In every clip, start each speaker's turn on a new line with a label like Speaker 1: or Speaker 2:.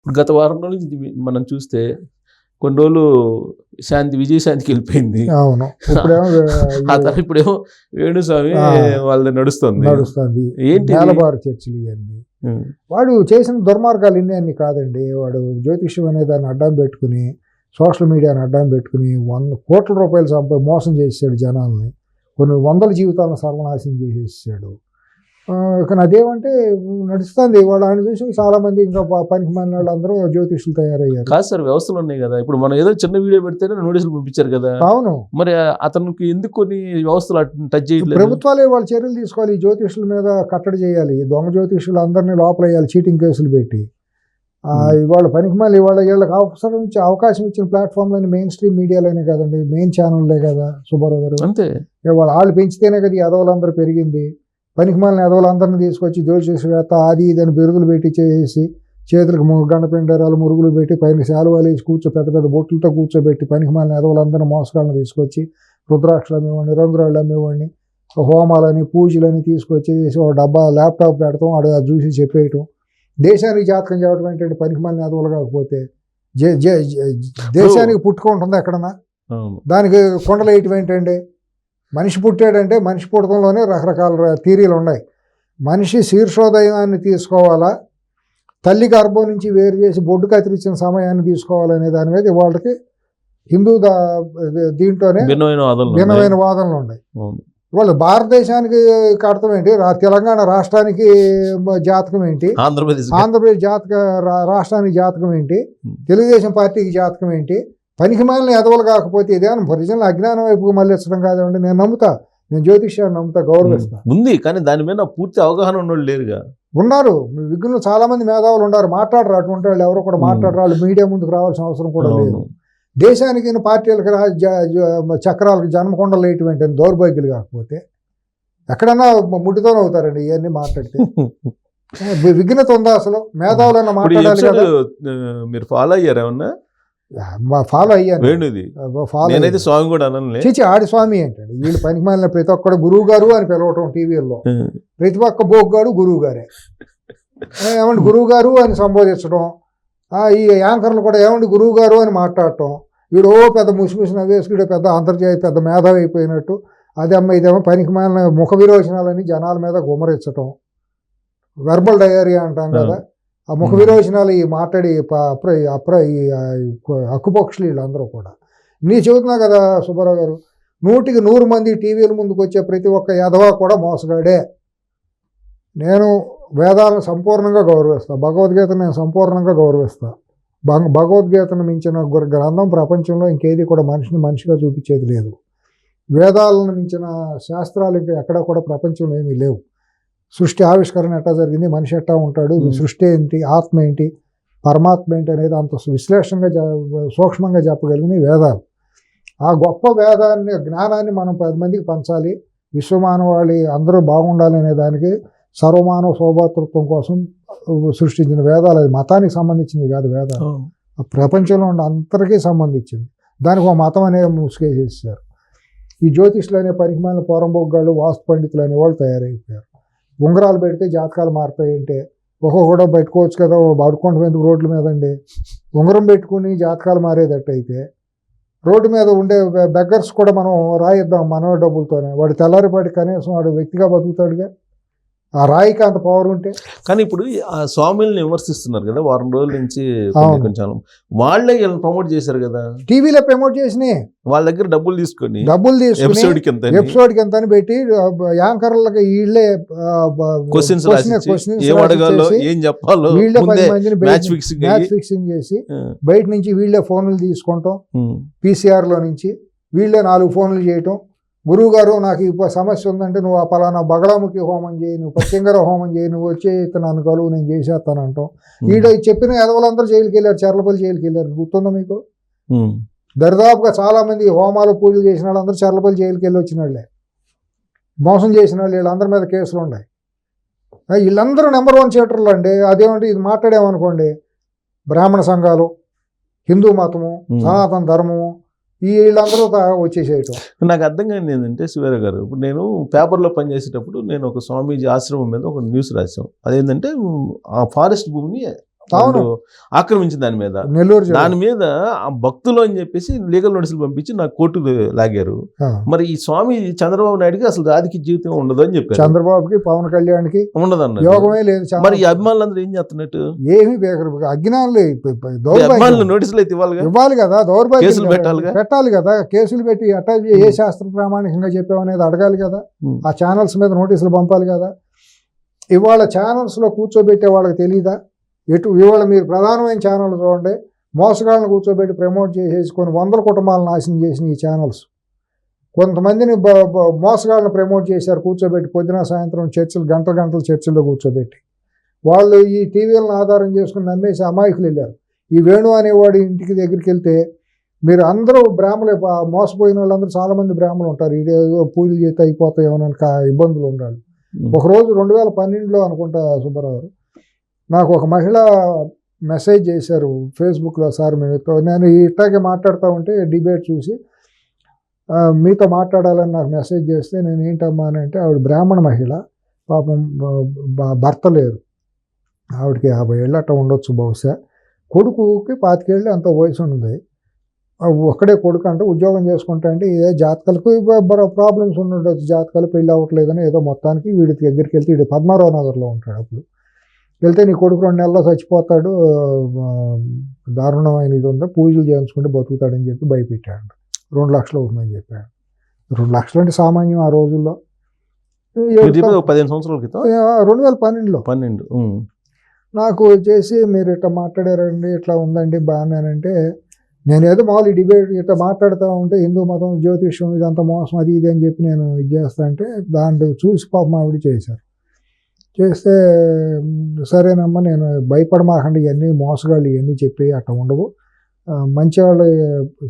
Speaker 1: ఇప్పుడు గత వారం రోజుల నుంచి మనం చూస్తే కొన్ని రోజులు విజయశాంతికి వెళ్ళిపోయింది.
Speaker 2: అవును.
Speaker 1: ఆ తర్వాత ఇప్పుడేమో వేణుస్వామి వాళ్ళది నడుస్తుంది. ఏంటి
Speaker 2: నేలబారు చర్చలు ఇవన్నీ వాడు చేసిన దుర్మార్గాలు ఇన్ని కాదండి. వాడు జ్యోతిష్యం అనే దాన్ని అడ్డం పెట్టుకుని, సోషల్ మీడియాని అడ్డం పెట్టుకుని 100 కోట్ల రూపాయలు మోసం చేసాడు జనాల్ని. కొన్ని వందల జీవితాలను సర్వనాశనం చేసేసాడు. కానీ అదేమంటే నడుస్తుంది. వాళ్ళు ఆయన చూసి చాలా మంది ఇంకా పనికి మాలిన వాళ్ళు అందరూ జ్యోతిష్యులు తయారయ్యారు.
Speaker 1: కాదు సార్, వ్యవస్థలు ఉన్నాయి కదా. ఇప్పుడు మనం ఏదో చిన్న వీడియో పెడితేనే నోటీసులు పంపించారు కదా.
Speaker 2: అవును.
Speaker 1: మరి అతనికి ఎందుకు కొన్ని వ్యవస్థలు టచ్ చేయలేదు?
Speaker 2: ప్రభుత్వాలే వాళ్ళు చర్యలు తీసుకోవాలి. ఈ జ్యోతిష్యుల మీద కట్టడి చేయాలి. దొంగ జ్యోతిష్యులు అందరినీ లోపల వేయాలి, చీటింగ్ కేసులు పెట్టి. ఇవాళ పనికి మళ్ళీ వీళ్ళకి అవకాశం ఇచ్చిన ప్లాట్ఫామ్లని మెయిన్ స్ట్రీమ్ మీడియాలోనే కదండి, మెయిన్ ఛానల్లే కదా సుబ్బారావు గారు.
Speaker 1: అంతే.
Speaker 2: వాళ్ళు పెంచితేనే కదా ఈ ఎదవలందరూ పెరిగింది. పనికి మాలిన ఎదవలందరినీ తీసుకొచ్చి జ్యోతిషవేత్త అది ఇదని బిరుదులు పెట్టి చేసి, చేతులకు గండపిండరాలు మురుగులు పెట్టి, పైన శాలువాలు వేసి పెద్ద పెద్ద బొట్టులతో కూర్చోబెట్టి పనికి మాలిన ఎదవలందరినీ మోసగాళ్ళని తీసుకొచ్చి రుద్రాక్షలు అమ్మేవాడిని, రంగురాళ్ళు అమ్మేవాడిని, హోమాలని పూజలని తీసుకొచ్చి ఒక డబ్బా ల్యాప్టాప్ పెడతాం, అది చూసి చెప్పేయటం. దేశానికి జాతకం చెప్పడం ఏంటంటే పనికి మాలిన ఎదవలు కాకపోతే దేశానికి పుట్టుకుంటుంది ఎక్కడన్నా. దానికి కొండలు వేయటం ఏంటండి? మనిషి పుట్టాడంటే మనిషి పుట్టడంలోనే రకరకాల థీరీలు ఉన్నాయి. మనిషి శీర్షోదయాన్ని తీసుకోవాలా, తల్లి గర్భం నుంచి వేరు చేసి బొడ్డు కత్తిరించిన సమయాన్ని తీసుకోవాలనే దాని మీద వాళ్ళకి హిందూ దీంట్లోనే భిన్నమైన వాదనలు ఉన్నాయి. వాళ్ళు భారతదేశానికి కడతం ఏంటి, తెలంగాణ రాష్ట్రానికి జాతకం ఏంటి, ఆంధ్రప్రదేశ్ రాష్ట్రానికి జాతకం ఏంటి, తెలుగుదేశం పార్టీకి జాతకం ఏంటి? పనికి మాలిన ఎదవలు కాకపోతే ఇదేమన్నా ప్రజలను అజ్ఞానం వైపుకు మళ్ళించడం కాదండి. నేను నమ్ముతా, నేను జ్యోతిష్యాన్ని నమ్ముతా, గౌరవిస్తా.
Speaker 1: ఉంది, కానీ దాని మీద పూర్తి అవగాహన ఉన్నోళ్ళు లేరుగా.
Speaker 2: ఉన్నారు, విఘ్నులు చాలా మంది మేధావులు ఉన్నారు, మాట్లాడరు. అటువంటి వాళ్ళు ఎవరు కూడా మాట్లాడరు. వాళ్ళు మీడియా ముందుకు రావాల్సిన అవసరం కూడా లేదు. దేశానికి పార్టీలకు చక్రాలకు జన్మకొండలు వేయటువంటి దౌర్భాగ్యులు కాకపోతే ఎక్కడన్నా ముట్టితోనే అవుతారండి ఇవన్నీ మాట్లాడితే. విఘ్నత ఉందా అసలు? మేధావులన్నా మాట్లాడాలి కదా.
Speaker 1: మీరు ఫాలో అయ్యారు ఏమన్నా?
Speaker 2: ఫాలో అయ్యాను.
Speaker 1: స్వామి కూడా అనలే.
Speaker 2: చిచి ఆడి స్వామి ఏంటండి? వీళ్ళు పనికి మాలిన ప్రతి ఒక్కడు గురువు గారు అని పిలవటం టీవీల్లో. ప్రతి ఒక్క బోగ్గాడు గురువు గారే. ఏమంటే గురువు గారు అని సంబోధించడం. ఈ యాంకర్లు కూడా ఏమండి గురువు గారు అని మాట్లాడటం. వీడు పెద్ద ముసిముసి నవ్వేసుకుడు పెద్ద అంతర్జాతీయ పెద్ద మేధావి అయిపోయినట్టు. అదే అమ్మ ఇదేమో పనికి మాలిన ముఖ విరోచనాలని జనాల మీద గుమ్మరించటం. వెర్బల్ డయేరియా అంటాం కదా, ఆ ముఖ విరోచనాలు ఈ మాట్లాడి హక్కుపక్షులు వీళ్ళందరూ కూడా. నీ చెబుతున్నా కదా సుబ్బారావు గారు, 100కి 100 మంది టీవీల ముందుకు వచ్చే ప్రతి ఒక్క యదవా కూడా మోసగాడే. నేను వేదాలను సంపూర్ణంగా గౌరవిస్తా, భగవద్గీతను నేను సంపూర్ణంగా గౌరవిస్తా. భగవద్గీతను మించిన గ్రంథం ప్రపంచంలో ఇంకేది కూడా మనిషిని మనిషిగా చూపించేది లేదు. వేదాలను మించిన శాస్త్రాలు ఇంకా ఎక్కడ కూడా ప్రపంచంలో ఏమీ లేవు. సృష్టి ఆవిష్కరణ ఎట్టా జరిగింది, మనిషి ఎట్టా ఉంటాడు, సృష్టి ఏంటి, ఆత్మ ఏంటి, పరమాత్మ ఏంటి అనేది అంత విశ్లేషణగా సూక్ష్మంగా చెప్పగలిగిన వేదాలు. ఆ గొప్ప వేదాన్ని జ్ఞానాన్ని మనం 10 మందికి పంచాలి. విశ్వమానవాళి అందరూ బాగుండాలి అనే దానికి సర్వమానవ సౌభాతృత్వం కోసం సృష్టించిన వేదాలు. అది మతానికి సంబంధించింది కాదు, వేదాలు ప్రపంచంలో ఉన్న అందరికీ సంబంధించింది. దానికి ఒక మతం అనేది ముసుకేసేసారు. ఈ జ్యోతిష్లు అనే పరిమాణ పోరంబొగ్గాళ్ళు, వాస్తు పండితులు అనేవాళ్ళు తయారైపోయారు. ఉంగరాలు పెడితే జాతకాలు మారుతాయి అంటే కూడా పెట్టుకోవచ్చు కదా, పడుకోవడం ఎందుకు రోడ్ల మీద అండి? ఉంగరం పెట్టుకుని జాతకాలు మారేదట్టయితే రోడ్డు మీద ఉండే బెగ్గర్స్ కూడా మనం రాయిద్దాం మన డబ్బులతోనే. వాడు తెల్లారిపాటి కనీసం వాడు వ్యక్తిగా బతుకుతాడుగా. ఆ రాయికి అంత పవర్ ఉంటే.
Speaker 1: కానీ ఇప్పుడు ఆ స్వామిని విమర్శిస్తున్నారు కదా వారం రోజుల నుంచి, కొంచెం వాళ్ళే ప్రమోట్ చేశారు కదా,
Speaker 2: టీవీలో ప్రమోట్ చేసినాయి.
Speaker 1: వాళ్ళ దగ్గర డబ్బులు తీసుకొని
Speaker 2: ఎపిసోడ్కి ఎంత అని పెట్టి యాంకర్లకి వీళ్ళే
Speaker 1: క్వశ్చన్స్ ఏం అడగాలో ఏం చెప్పాలో మ్యాచ్
Speaker 2: ఫిక్సింగ్ చేసి బయట నుంచి వీళ్ళే ఫోన్లు తీసుకుంటాం, PCR లో నుంచి వీళ్ళే 4 ఫోన్లు చేయటం. గురువు గారు నాకు ఈ సమస్య ఉందంటే నువ్వు ఆ పలానా బగళాముఖి హోమం చేయి, నువ్వు పచ్చంగర హోమం చేయి, నువ్వు వచ్చే నన్ను కలువు, నేను చేసేస్తాను అంటాం. ఈడ చెప్పిన ఎదవలందరూ జైలుకి వెళ్ళారు, చర్లపల్లి జైలుకి వెళ్ళారు. గుర్తుందా మీకు? దరిదాపుగా చాలా మంది హోమాలు పూజలు చేసిన వాళ్ళందరూ చర్లపల్లి జైలుకి వెళ్ళి వచ్చిన వాళ్ళే. మోసం చేసిన వాళ్ళు వీళ్ళందరి మీద కేసులు ఉన్నాయి. వీళ్ళందరూ నెంబర్ 1 చీటర్లు అండి. అదేమంటే ఇది మాట్లాడామనుకోండి, బ్రాహ్మణ సంఘాలు, హిందూ మతము, సనాతన ధర్మము, వీళ్ళందరూ వచ్చేసేయటం.
Speaker 1: నాకు అర్థం కానిది ఏంటంటే శివరావు గారు, ఇప్పుడు నేను పేపర్లో పనిచేసేటప్పుడు నేను ఒక స్వామీజీ ఆశ్రమం మీద ఒక న్యూస్ రాసాం. అదేంటంటే ఆ ఫారెస్ట్ భూమిని
Speaker 2: అవును.
Speaker 1: ఆక్రమించిన దాని మీద
Speaker 2: నెల్లూరు జిల్లా.
Speaker 1: దాని మీద ఆ భక్తులు అని చెప్పేసి లీగల్ నోటీసులు పంపించి నాకు కోర్టుకు లాగారు.
Speaker 2: ఆ.
Speaker 1: మరి ఈ స్వామి చంద్రబాబు నాయుడుకి అసలు రాజకీయ జీవితం ఉండదు అని చెప్పారు.
Speaker 2: చంద్రబాబుకి పవన్ కళ్యాణ్కి
Speaker 1: ఉండదు అన్నారు.
Speaker 2: యోగమే లేదు.
Speaker 1: మరి ఈ అభిమానులందరూ ఏం చేస్తున్నట్టు?
Speaker 2: ఏమి బేకరు అజ్ఞానులు
Speaker 1: అభిమానులు నోటీసులు అయితే
Speaker 2: ఇవ్వాలి కదా, దౌర్భాగ్యం
Speaker 1: కేసులు పెట్టాలిగా.
Speaker 2: పెట్టాలి కదా, కేసులు పెట్టి అట్టా ఏ శాస్త్ర ప్రామాణికంగా చెప్పామనేది అడగాలి కదా, ఆ ఛానల్స్ మీద నోటీసులు పంపాలి కదా. ఇవాళ ఛానల్స్లో కూర్చోబెట్టే వాళ్ళకి తెలీదా? ఇవాళ మీరు ప్రధానమైన ఛానల్ చూడండి, మోసగాళ్ళని కూర్చోబెట్టి ప్రమోట్ చేసేసుకొని 100 కుటుంబాలను నాశనం చేసిన ఈ ఛానల్స్. కొంతమందిని మోసగాళ్ళని ప్రమోట్ చేశారు కూర్చోబెట్టి, పొద్దున సాయంత్రం చర్చలు గంటలు చర్చల్లో కూర్చోబెట్టి. వాళ్ళు ఈ టీవీలను ఆధారం చేసుకుని నమ్మేసి అమాయకులు వెళ్ళారు. ఈ వేణు అనేవాడి ఇంటికి దగ్గరికి వెళ్తే మీరు అందరూ బ్రాహ్మలే, మోసపోయిన వాళ్ళందరూ చాలామంది బ్రాహ్మలు ఉంటారు. ఇదేదో పూజలు చేస్తే అయిపోతాయేమోనని ఇబ్బందులు ఉండాలి. ఒకరోజు 2012లో అనుకుంటా సుబ్బారావు గారు, నాకు ఒక మహిళ మెసేజ్ చేశారు ఫేస్బుక్లో, సార్ నేను ఇట్లాగే మాట్లాడుతూ ఉంటే డిబేట్ చూసి మీతో మాట్లాడాలని నాకు మెసేజ్ చేస్తే నేను ఏంటమ్మా అని అంటే, ఆవిడ బ్రాహ్మణ మహిళ, పాపం భర్త లేరు, ఆవిడకి 50 ఏళ్ళు అట్లా ఉండొచ్చు బహుశా, కొడుకుకి 25 ఏళ్ళు అంత వయసు ఉంది, ఒక్కడే కొడుకు అంటే ఉద్యోగం చేసుకుంటా అంటే ఏ జాతకాలకు ప్రాబ్లమ్స్ ఉండొచ్చు, జాతకాలు పెళ్ళి అవ్వట్లేదని ఏదో మొత్తానికి వీడి దగ్గరికి వెళ్తే, వీడు పద్మారావు నగర్లో ఉంటాడు, అప్పుడు వెళ్తే నీ కొడుకు 2 నెలల్లో చచ్చిపోతాడు, దారుణమైన ఇది ఉందా, పూజలు చేయించుకుంటే బతుకుతాడని చెప్పి భయపెట్టాడు. 2 లక్షలు అవుతుందని చెప్పాడు. 2 లక్షలు అంటే సామాన్యం ఆ రోజుల్లో.
Speaker 1: 15 సంవత్సరాల క్రితం
Speaker 2: 2012లో నాకు చేసి, మీరు ఇట్లా మాట్లాడారండి, ఇట్లా ఉందండి బాగానేనంటే, నేను ఏదో మామూలు డిబేట్ ఇట్లా మాట్లాడుతూ ఉంటే హిందూ మతం జ్యోతిష్యం ఇదంతా మోసం అది ఇది అని చెప్పి నేను ఇది చేస్తా అంటే, దాంట్లో చూసి పాపం ఆవిడ చేశారు. చేస్తే సరేనమ్మా, నేను భయపడమాకండి, ఇవన్నీ మోసగాళ్ళు ఇవన్నీ చెప్పి అట్లా ఉండవు, మంచి వాళ్ళ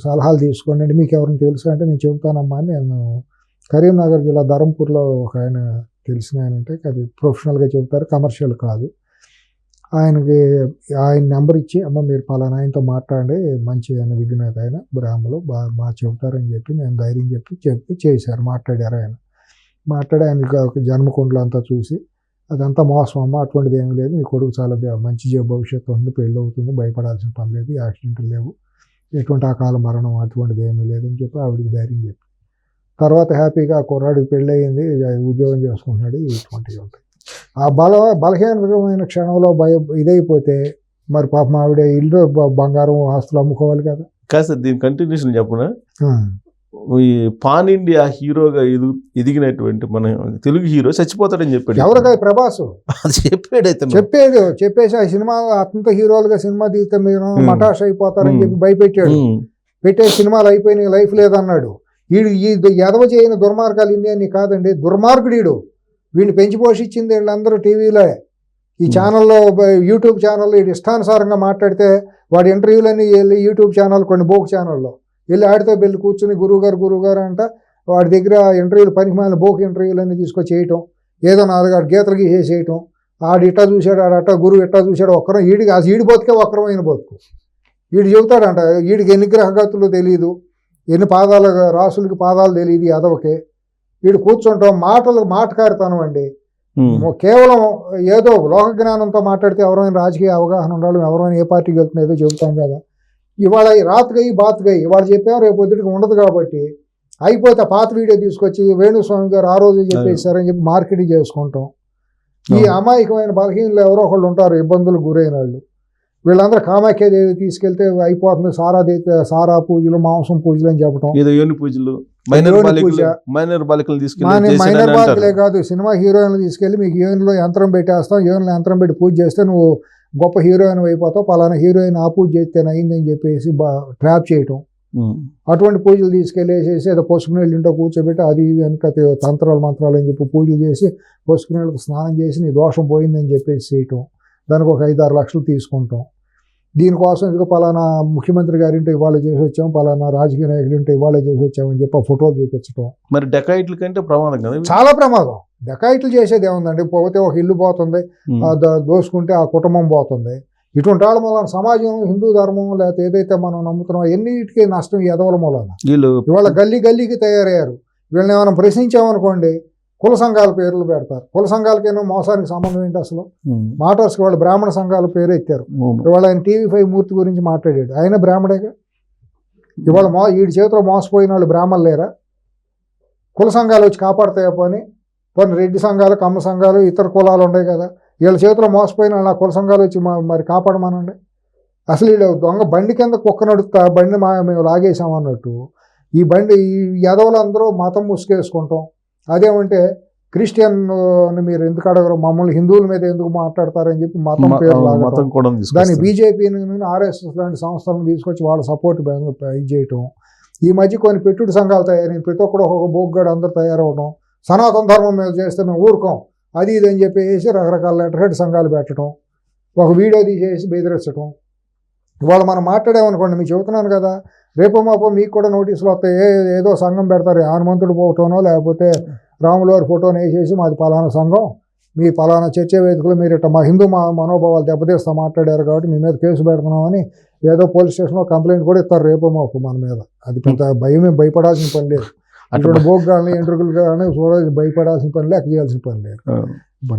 Speaker 2: సలహాలు తీసుకోండి అండి, మీకు ఎవరిని తెలుసు అంటే నేను చెబుతానమ్మా అని నేను కరీంనగర్ జిల్లా ధరంపూర్లో ఒక ఆయన తెలిసిన ఆయన ఉంటే, అది ప్రొఫెషనల్గా చెబుతారు, కమర్షియల్ కాదు. ఆయన నెంబర్ ఇచ్చి, అమ్మ మీరు పలానా ఆయనతో మాట్లాడండి, మంచి ఆయన విఘ్నేత ఆయన బ్రాహ్మలు బాగా చెబుతారని చెప్పి నేను ధైర్యం చెప్పి చేశారు. మాట్లాడారు. మాట్లాడి ఆయనకి జన్మకుండలు అంతా చూసి, అదంతా మోసం అమ్మ, అటువంటిది ఏమీ లేదు, మీ కొడుకు చాలా మంచి భవిష్యత్తు ఉంది, పెళ్ళి అవుతుంది, భయపడాల్సిన పని లేదు, యాక్సిడెంట్లు లేవు, ఎటువంటి అకాల మరణం అటువంటిది ఏమీ లేదని చెప్పి ఆవిడకి ధైర్యం చెప్పి, తర్వాత హ్యాపీగా ఆ కుర్రాడికి పెళ్ళి అయ్యింది, ఉద్యోగం చేసుకుంటున్నాడు. ఇటువంటివి ఉంటాయి. ఆ బలహీనమైన క్షణంలో ఇదైపోతే మరి పాపం ఆవిడ ఇల్లు బంగారం ఆస్తులు అమ్ముకోవాలి కదా.
Speaker 1: కాస్త దీని కంటిన్యూషన్ చెప్పనా, ఈ పాన్ ఇండియా హీరోగా ఎదిగినటువంటి మన తెలుగు హీరో చచ్చిపోతాడని చెప్పాడు.
Speaker 2: ఎవరికై ప్రభాస్ చెప్పేసి ఆ సినిమా అతనితో హీరోలుగా సినిమా తీస్తే మీరు మటాష్ అయిపోతారని చెప్పి భయపెట్టాడు. పెట్టే సినిమాలు అయిపోయినాయి, లైఫ్ లేదన్నాడు. ఈ ఎదవ చేయని దుర్మార్గాలు ఇన్ని కాదండి, దుర్మార్గుడు వీడిని పెంచి పోషించింది వీళ్ళందరూ టీవీలో, ఈ ఛానల్లో యూట్యూబ్ ఛానల్లో వీడు ఇష్టానుసారంగా మాట్లాడితే వాడి ఇంటర్వ్యూలన్నీ వెళ్ళి యూట్యూబ్ ఛానల్ కొన్ని బోక్ ఛానల్లో వెళ్ళి ఆడితో వెళ్ళి కూర్చుని గురువుగారు అంట వాడి దగ్గర ఇంటర్వ్యూలు పనికిమాలిన బోక్ ఇంటర్వ్యూలన్నీ తీసుకొచ్చి చేయటం, ఏదో 4 గీతలు గీసేయటం, ఆడు ఇట్టా చూశాడు ఆడట గురువు ఇట్టా చూశాడు, ఒక్కరం ఈడి బతికే ఒక్కరమైన బతుకు. వీడు చెబుతాడంట, వీడికి ఎన్ని గ్రహగతులు తెలియదు, ఎన్ని రాసులకి పాదాలు తెలియదు యాదవకే. వీడు కూర్చుంటాం మాటకారితనం అండి. కేవలం ఏదో లోక జ్ఞానంతో మాట్లాడితే ఎవరైనా రాజకీయ అవగాహన ఉండాలి, ఎవరైనా ఏ పార్టీకి వెళ్తున్నా ఏదో చెబుతాం కదా. ఇవాళ రాత్రిగయ్యి బాతుగయ్యి ఇవాళ చెప్పాము, రేపు పొద్దుటికి ఉండదు కాబట్టి అయిపోతే పాత వీడియో తీసుకొచ్చి వేణుస్వామి గారు ఆ రోజు చెప్పేశారని చెప్పి మార్కెటింగ్ చేసుకుంటాం. ఈ అమాయకమైన బలహీనలు ఎవరో ఒకళ్ళు ఉంటారు, ఇబ్బందులకు గురైన వాళ్ళు. వీళ్ళందరూ కామాఖ్యాదేవి తీసుకెళ్తే అయిపోతుంది, సారా పూజలు మాంసం పూజలు అని చెప్పడం, మైనర్ బాలికలే కాదు సినిమా హీరోయిన్లు తీసుకెళ్ళి మీకు హీరోయిన్లో యంత్రం పెట్టేస్తాం, హీరోయిన్లో యంత్రం పెట్టి పూజ చేస్తే నువ్వు గొప్ప హీరోయిన్ అయిపోతావు, పలానా హీరోయిన్ ఆ పూజ చేస్తే అయిందని చెప్పేసి ట్రాప్ చేయటం. అటువంటి పూజలు తీసుకెళ్ళేసేసి ఏదో పసుపు నీళ్ళు ఇంట్లో కూర్చోబెట్టి అది వెనక తంత్రాలు మంత్రాలు అని చెప్పి పూజలు చేసి పసుపు నీళ్ళకి స్నానం చేసి నీ దోషం పోయిందని చెప్పేసి చేయటం, దానికి ఒక 5-6 లక్షలు తీసుకుంటాం. దీనికోసం ఇదిగో పలానా ముఖ్యమంత్రి గారింటే ఇవాళ చేసి వచ్చాం, పలానా రాజకీయ నాయకుడింటే ఇవాళ చేసి వచ్చామని చెప్పి ఆ ఫోటోలు చూపించడం.
Speaker 1: మరి డకాయిట్ల కంటే ప్రమాదం కదా, చాలా
Speaker 2: ప్రమాదం. డకాయిట్లు చేసేది ఏముందండి, పోతే ఒక ఇల్లు పోతుంది, దోసుకుంటే ఆ కుటుంబం పోతుంది. ఇటువంటి వాళ్ళ మూలన సమాజం, హిందూ ధర్మం లేకపోతే ఏదైతే మనం నమ్ముతున్నామో ఎన్నిటికీ నష్టం ఎదవల మూలన. ఇవాళ గల్లీకి తయారయ్యారు. వీళ్ళని ఏమైనా ప్రశ్నించామనుకోండి కుల సంఘాల పేర్లు పెడతారు. కుల సంఘాలకేనో మోసానికి సంబంధం ఏంటి అసలు? మాటర్స్కి వాళ్ళు బ్రాహ్మణ సంఘాల పేరు ఎత్తారు. ఇవాళ ఆయన TV5 మూర్తి గురించి మాట్లాడాడు, ఆయన బ్రాహ్మడేగా. ఇవాళ వీడి చేతిలో మోసపోయిన వాళ్ళు బ్రాహ్మణులు లేరా? కుల సంఘాలు వచ్చి కాపాడుతాయా? పోనీ రెడ్డి సంఘాలు, కమ్మ సంఘాలు, ఇతర కులాలు ఉన్నాయి కదా, వీళ్ళ చేతిలో మోసపోయిన వాళ్ళు ఆ కుల సంఘాలు వచ్చి మరి కాపాడమనండి. అసలు వీళ్ళు దొంగ బండి కింద కుక్క నడుపుతా బండి మేము లాగేసామన్నట్టు ఈ యదవులందరూ మతం ముసుకేసుకుంటాం. అదేమంటే క్రిస్టియన్ మీరు ఎందుకు అడగరు, మమ్మల్ని హిందువుల మీద ఎందుకు మాట్లాడతారని చెప్పి మతం పేరు లాగడం, దాన్ని బీజేపీని RSS లాంటి సంస్థలను తీసుకొచ్చి వాళ్ళ సపోర్ట్ ఇది చేయటం. ఈ మధ్య కొన్ని పెట్టుడు సంఘాలు తయారైన, ప్రతి ఒక్కడు ఒక్కొక్క బోగ్గాడు అందరూ తయారవడం, సనాతన ధర్మం మీద చేస్తే మేము ఊరుకోం అది ఇది అని చెప్పేసి రకరకాల లెటర్ హెడ్ సంఘాలు పెట్టడం, ఒక వీడియో తీసేసి బెదిరించడం. వాళ్ళు మనం మాట్లాడామనుకోండి, మీకు చెబుతున్నాను కదా, రేపు మాపో మీకు కూడా నోటీసులు వస్తాయి. ఏదో సంఘం పెడతారు, హనుమంతుడు ఫోటోనో లేకపోతే రాముల వారి ఫోటోని వేసేసి మాది పలానా సంఘం, మీ పలానా చర్చ వేదికలో మీరు ఇట్లా మా హిందూ మనోభావాలు దెబ్బతీస్తా మాట్లాడారు కాబట్టి మీ మీద కేసు పెడుతున్నామని ఏదో పోలీస్ స్టేషన్లో కంప్లైంట్ కూడా ఇస్తారు రేపు మాపు మన మీద. అది కొంత భయపడాల్సిన పని లేదు. అటువంటి బోగ్గాలని ఎంట్రుకలు కానీ భయపడాల్సిన పని లెక్క చేయాల్సిన పని లేదు.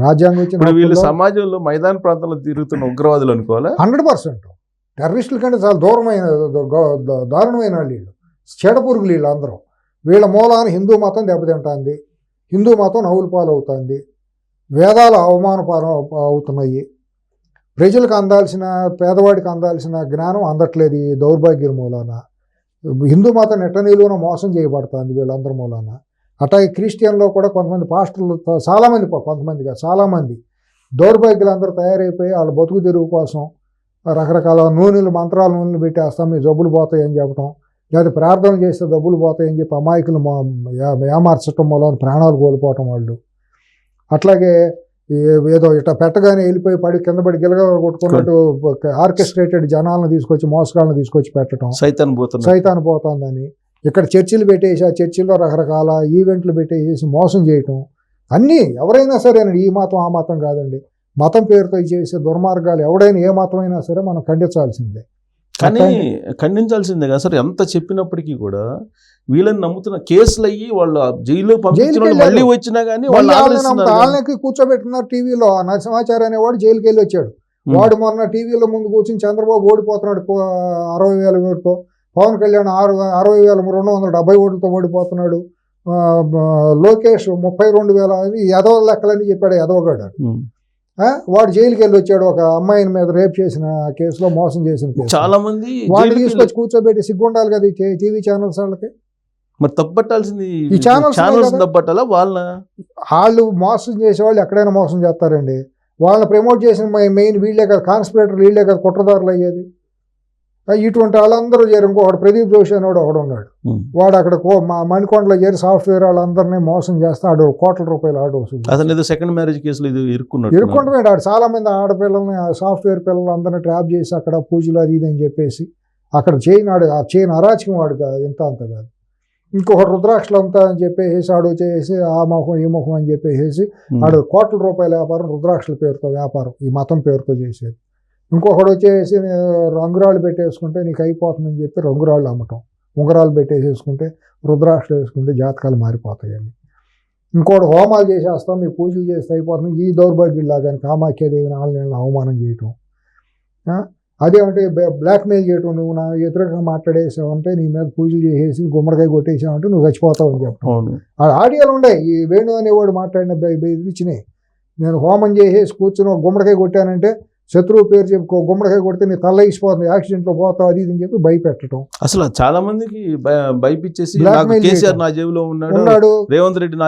Speaker 2: రాజ్యాంగం ఇచ్చిన
Speaker 1: వీళ్ళు సమాజంలో మైదాన ప్రాంతంలో తిరుగుతున్న ఉగ్రవాదులు అనుకోవాలా?
Speaker 2: 100% టెర్రరిస్టుల కంటే చాలా దారుణమైన వాళ్ళు వీళ్ళు, చెడపురుగులు వీళ్ళు అందరూ. వీళ్ళ మూలాన హిందూ మతం దెబ్బతింటుంది, హిందూ మతం నవ్వుల పాలు అవుతుంది, వేదాలు అవమానపాలు అవుతున్నాయి, ప్రజలకు అందాల్సిన పేదవాడికి అందాల్సిన జ్ఞానం అందట్లేదు ఈ దౌర్భాగ్యం మూలాన. హిందూ మతం నెట్ట నిలువున మోసం చేయబడుతుంది వీళ్ళందరి మూలాన. అట్లాగే క్రిస్టియన్లో కూడా కొంతమంది పాస్టర్లు చాలామంది దౌర్భాగ్యులందరూ తయారైపోయి వాళ్ళ బతుకు తెరువు కోసం రకరకాల నూనెలు పెట్టేస్తాం మీ జబ్బులు పోతాయని చెప్పడం, లేదా ప్రార్థన చేస్తే డబ్బులు పోతాయని చెప్పి అమాయకులు ఏమార్చడం మూలాన ప్రాణాలు కోల్పోవటం వాళ్ళు. అట్లాగే ఏదో ఇట్లా పెట్టగానే వెళ్ళిపోయి కింద పడి గిలగా కొట్టుకున్నట్టు ఆర్కెస్ట్రేటెడ్ జనాలను తీసుకొచ్చి మోసగాళ్ళని తీసుకొచ్చి పెట్టడం, సైతాన్ పోతుందని. ఇక్కడ చర్చిలు పెట్టేసి ఆ చర్చిల్లో రకరకాల ఈవెంట్లు పెట్టేసి మోసం చేయటం. అన్నీ ఎవరైనా సరేనండి, ఈ మతం ఆ మతం కాదండి, మతం పేరుతో చేసే దుర్మార్గాలు ఎవడైనా ఏ మతమైనా సరే మనం ఖండించాల్సిందే.
Speaker 1: కానీ ఖండించాల్సిందే కదా సార్. ఎంత చెప్పినప్పటికీ కూడా వీళ్ళని నమ్ముతున్న కేసులు అయ్యి వాళ్ళు జైల్లో పంపించిన మళ్ళీ వచ్చినా కానీ
Speaker 2: వాళ్ళకి కూర్చోబెట్టున్నారు టీవీలో. నరసింహాచార్య అనేవాడు జైలుకి వెళ్ళి వచ్చాడు. వాడు మొన్న టీవీలో ముందు కూర్చొని చంద్రబాబు ఓడిపోతున్నాడు 60,000 ఓటుతో, పవన్ కళ్యాణ్ 60,270 ఓట్లతో ఓడిపోతున్నాడు, లోకేష్ 32,000 ఎదవ లెక్కలని చెప్పాడు ఎదవగాడు. వాడు జైలుకి వెళ్ళి వచ్చాడు ఒక అమ్మాయిని మీద రేప్ చేసిన కేసులో, మోసం చేసిన కేసు.
Speaker 1: చాలా మంది
Speaker 2: వాళ్ళు తీసుకొచ్చి కూర్చోబెట్టి సిగ్గుండాలి కదా ఈ టీవీ ఛానల్స్ వాళ్ళకి.
Speaker 1: మరి తప్పట్టాల్సింది
Speaker 2: ఈ ఛానల్స్
Speaker 1: తప్పట్టాలా?
Speaker 2: వాళ్ళు మోసం చేసే వాళ్ళు ఎక్కడైనా మోసం చేస్తారండి. వాళ్ళని ప్రమోట్ చేసిన మెయిన్ వీళ్ళే కదా, కాన్స్పిరేటర్ వీళ్ళే కదా కుట్రదారులు అయ్యేది. ఇటువంటి వాళ్ళందరూ చేరి ఇంకొకటి ప్రదీప్ జోషి అనేవాడు ఒకడు ఉన్నాడు. వాడు అక్కడ మణికొండలో చేరి సాఫ్ట్వేర్ వాళ్ళందరినీ మోసం చేస్తే ఆడు కోట్ల రూపాయలు ఆడు వస్తుంది.
Speaker 1: సెకండ్ మ్యారేజ్ కేసులో
Speaker 2: ఇరుక్కుంటాడు. ఆడు చాలా మంది ఆడపిల్లల్ని సాఫ్ట్వేర్ పిల్లలు అందరినీ ట్రాప్ చేసి అక్కడ పూజలు అది ఇది అని చెప్పేసి అక్కడ చేయనాడు. ఆ చేయని అరాచకం వాడు ఇంత అంత కాదు. ఇంకొకటి రుద్రాక్షలు అంతా అని చెప్పేసి ఆడు చేసి ఆ ముఖం ఈ ముఖం అని చెప్పేసి ఆడు కోట్ల రూపాయల వ్యాపారం, రుద్రాక్షల పేరుతో వ్యాపారం, ఈ మతం పేరుతో చేసేది. ఇంకొకడు వచ్చేసి రంగురాళ్ళు పెట్టేసుకుంటే నీకు అయిపోతుందని చెప్పి రంగురాళ్ళు అమ్మటం, ఉంగరాలు పెట్టేసేసుకుంటే రుద్రాక్షలు వేసుకుంటే జాతకాలు మారిపోతాయని. ఇంకోటి హోమాలు చేసేస్తాం మీ పూజలు చేస్తే అయిపోతుంది, ఈ దౌర్భాగ్యులాగా కామాఖ్యాదేవిని ఆళ్ళని అవమానం చేయటం. అదేమంటే బ్లాక్మెయిల్ చేయటం, నువ్వు నా ఎదురుగా మాట్లాడేసావంటే నీ మీద పూజలు చేసేసి గుమ్మడికాయ కొట్టేసావంటే నువ్వు చచ్చిపోతావు అని చెప్పడం. ఆ ఆడియోలు ఉండే ఈ వేణు అనేవాడు మాట్లాడిన బెదిరించినాయి. నేను హోమం చేసేసి కూర్చుని గుమ్మడికాయ కొట్టానంటే శత్రువు పేరు చెప్పుకో, గుమ్మడికాయ కొడితే నీ తల్ల ఇసిపోతుంది, యాక్సిడెంట్లో పోతావు అది ఇది అని చెప్పి భయపెట్టడం.
Speaker 1: అసలు చాలా మందికి భయపించేసి కేసీఆర్ నా జేబులో ఉన్నాడు, రేవంత్ రెడ్డి నా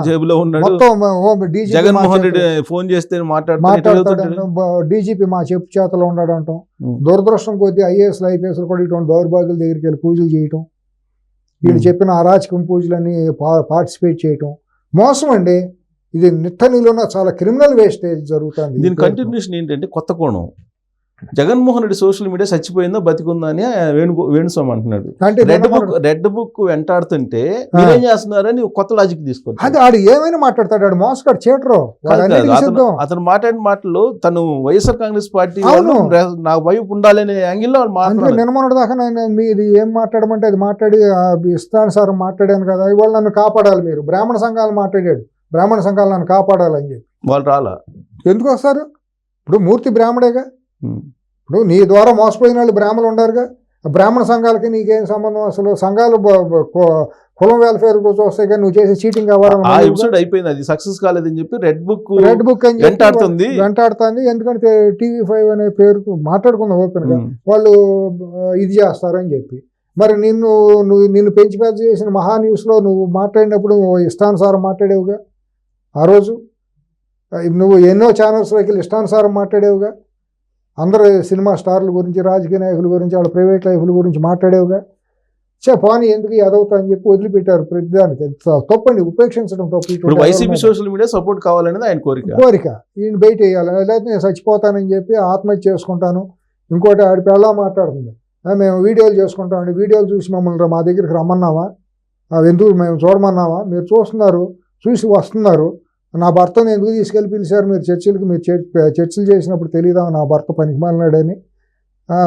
Speaker 1: జేబులో ఉన్నాడు, జగన్మోహన్ రెడ్డి ఫోన్ చేస్తే మాట్లాడతాడు,
Speaker 2: డీజీపీ మా చెప్పు చేతలో ఉన్నాడు అంటాం. దురదృష్టం కొద్దీ IAS IPS కూడా ఇటువంటి దౌర్భాగ్యుల దగ్గరికి వెళ్ళి పూజలు చేయటం, వీళ్ళు చెప్పిన అరాచకం పూజలన్నీ పార్టిసిపేట్ చేయటం మోసం అండి. ఇది నిట్టనిలోన చాలా క్రిమినల్ వేస్టేజ్ జరుగుతుంది.
Speaker 1: దీని కంటిన్యూషన్ ఏంటంటే కొత్త కోణం, జగన్మోహన్ రెడ్డి సోషల్ మీడియా చచ్చిపోయిందా బతికుందా అని వేణుస్వామి అంటున్నాడు. రెడ్ బుక్ వెంటాడుతుంటే మీరేం చేస్తున్నారని కొత్త లాజిక్ తీసుకోండి.
Speaker 2: అది ఆడు ఏమైనా మాట్లాడతాడు, ఆడు మోసగాడు చేటరు.
Speaker 1: అతను మాట్లాడిన మాటలు తను వైఎస్ఆర్ కాంగ్రెస్ పార్టీ నాకు వైపు ఉండాలనే యాంగిల్లో
Speaker 2: నిన్నమొన్నటి దాకా నేను మీది ఏం మాట్లాడమంటే అది మాట్లాడి ఇష్టానుసారం మాట్లాడాను కదా, ఇవాళ నన్ను కాపాడాలి మీరు. బ్రాహ్మణ సంఘాలు మాట్లాడాడు, బ్రాహ్మణ సంఘాలు నన్ను కాపాడాలని చెప్పి.
Speaker 1: వాళ్ళు రాలా?
Speaker 2: ఎందుకు వస్తారు? ఇప్పుడు మూర్తి బ్రాహ్మడేగా.
Speaker 1: ఉమ్.
Speaker 2: ఇప్పుడు నీ ద్వారా మోసపోయిన వాళ్ళు బ్రాహ్మణులు ఉండారుగా. బ్రాహ్మణ సంఘాలకి నీకేం సంబంధం? అసలు సంఘాలు కులం వెల్ఫేర్ వస్తాయి కానీ నువ్వు చేసే చీటింగ్
Speaker 1: ఆ ఎపిసోడ్ అయిపోయింది, అది సక్సెస్ కాలేదని చెప్పి రెడ్ బుక్
Speaker 2: అని వెంటాడుతుంది. ఎందుకంటే TV5 అనే పేరు మాట్లాడుకుందాం ఓపెన్ గా, వాళ్ళు ఇది చేస్తారని చెప్పి. మరి నిన్ను పెంచి పెద్ద చేసిన మహా న్యూస్ లో నువ్వు మాట్లాడినప్పుడు ఇష్టానుసారం మాట్లాడేవుగా. ఆ రోజు నువ్వు ఎన్నో ఛానల్స్ వెళ్ళి ఇష్టానుసారం మాట్లాడేవుగా. అందరు సినిమా స్టార్ల గురించి, రాజకీయ నాయకుల గురించి, వాళ్ళ ప్రైవేట్ లైఫ్ల గురించి మాట్లాడేవుగా. పోనీ ఎందుకు ఎదవుతా అని చెప్పి వదిలిపెట్టారు ప్రతిదానికి. తప్పండి, ఉపేక్షించడం తప్పు.
Speaker 1: వైసీపీ సోషల్ మీడియా సపోర్ట్ కావాలనేది ఆయన కోరిక.
Speaker 2: ఈయన బయట వేయాలి, లేకపోతే నేను చచ్చిపోతానని చెప్పి ఆత్మహత్య చేసుకుంటాను. ఇంకోటి ఆడి పెళ్ళా మాట్లాడుతుంది, మేము వీడియోలు చేసుకుంటామండి, వీడియోలు చూసి మమ్మల్ని మా దగ్గరికి రమ్మన్నావా, ఎందుకు మేము చూడమన్నావా, మీరు చూస్తున్నారు, చూసి వస్తున్నారు, నా భర్తను ఎందుకు తీసుకెళ్ళి పిలిచారు మీరు చర్చిలకి, మీరు చర్చలు చేసినప్పుడు తెలియదా నా భర్త పనికి మాలినాడని,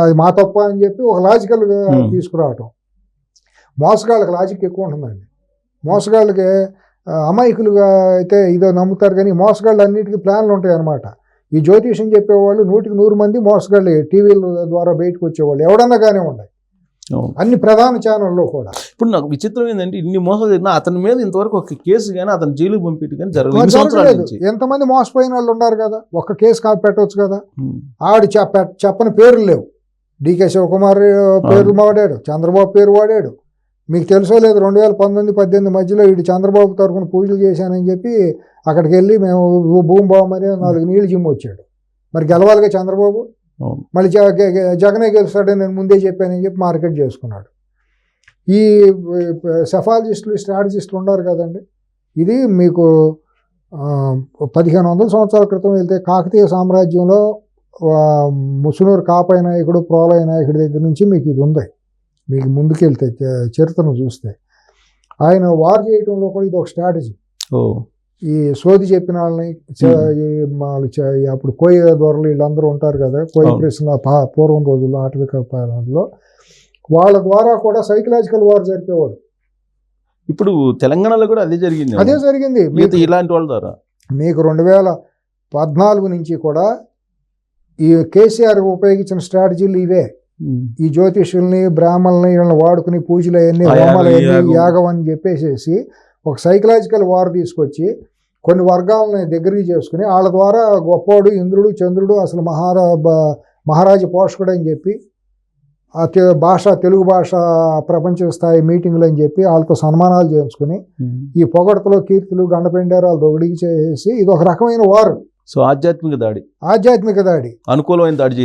Speaker 2: అది మా తప్ప అని చెప్పి ఒక లాజికల్గా తీసుకురావటం. మోసగాళ్ళకి లాజిక్ ఎక్కువ ఉంటుందండి. మోసగాళ్ళకి అమాయకులుగా అయితే ఇదో నమ్ముతారు, కానీ మోసగాళ్ళు అన్నిటికీ ప్లాన్లు ఉంటాయి అన్నమాట. ఈ జ్యోతిష్యం చెప్పేవాళ్ళు 100కి 100 మంది మోసగాళ్ళే. టీవీల ద్వారా బయటకు వచ్చేవాళ్ళు ఎవడన్నా కానీ ఉన్నాయి, అన్ని ప్రధాన ఛానల్లో కూడా.
Speaker 1: ఇప్పుడు నాకు విచిత్రం ఏంటంటే ఇన్ని మోసాలు జరిగినా అతని మీద ఇంతవరకు ఒక కేసు కానీ అతను జైలుకి పంపించు కానీ జరగలేదు.
Speaker 2: ఎంతమంది మోసపోయిన వాళ్ళు ఉన్నారు కదా, ఒక్క కేసు పెట్టవచ్చు కదా. ఆడు చెప్పని పేర్లు లేవు. DK శివకుమార్ పేరు వాడాడు, చంద్రబాబు పేరు వాడాడు. మీకు తెలుసో లేదు, 2019-18 మధ్యలో వీడు చంద్రబాబు తరఫున పూజలు చేశానని చెప్పి అక్కడికి వెళ్ళి మేము భూమి బాగుమని 4 నీళ్ళు జిమ్ వచ్చాడు. మరి గెలవాలిగా చంద్రబాబు, మళ్ళీ జగనే గెలుస్తాడని నేను ముందే చెప్పానని చెప్పి మార్కెట్ చేసుకున్నాడు. ఈ సెఫాలజిస్టులు, స్ట్రాటజిస్టులు ఉన్నారు కదండి. ఇది మీకు 1500 సంవత్సరాల క్రితం వెళ్తే కాకతీయ సామ్రాజ్యంలో ముసునూరు కాపాయ నాయకుడు, ప్రోలయ నాయకుడి దగ్గర నుంచి మీకు ఇది ఉంది. మీకు ముందుకెళ్తే చరిత్రను చూస్తే ఆయన వార్ చేయటంలో కూడా ఇది ఒక స్ట్రాటజీ. ఈ సోది చెప్పిన వాళ్ళని అప్పుడు కోయ దొరలు వీళ్ళందరూ ఉంటారు కదా, కోయ ప్రశ్న పూర్వం రోజుల్లో ఆటవిక పాలనలో వాళ్ళ ద్వారా కూడా సైకలాజికల్ వార్ జరిపేవాడు.
Speaker 1: ఇప్పుడు తెలంగాణలో కూడా అదే జరిగింది మీకు ఇలాంటి వాళ్ళ ద్వారా.
Speaker 2: మీకు 2014 నుంచి కూడా ఈ కేసీఆర్ ఉపయోగించిన స్ట్రాటజీలు ఇవే. ఈ జ్యోతిష్యుల్ని, బ్రాహ్మణుల్ని వీళ్ళని వాడుకుని పూజలు అవన్నీ, హోమాలు అవన్నీ, యాగం అని చెప్పేసి ఒక సైకలాజికల్ వార్ తీసుకొచ్చి కొన్ని వర్గాలని దగ్గరికి చేసుకుని వాళ్ళ ద్వారా గొప్పవాడు, ఇంద్రుడు, చంద్రుడు, అసలు మహారాజు పోషకుడు అని చెప్పి తెలుగు భాష ప్రపంచ స్థాయి మీటింగ్లు అని చెప్పి వాళ్ళతో సన్మానాలు చేయించుకుని ఈ పొగడతలో కీర్తులు, గండపెండారాలు దొగడికి చేసి ఇది ఒక రకమైన వారు.
Speaker 1: సో ఆధ్యాత్మిక దాడి,
Speaker 2: అనుకూలమైన దాడి.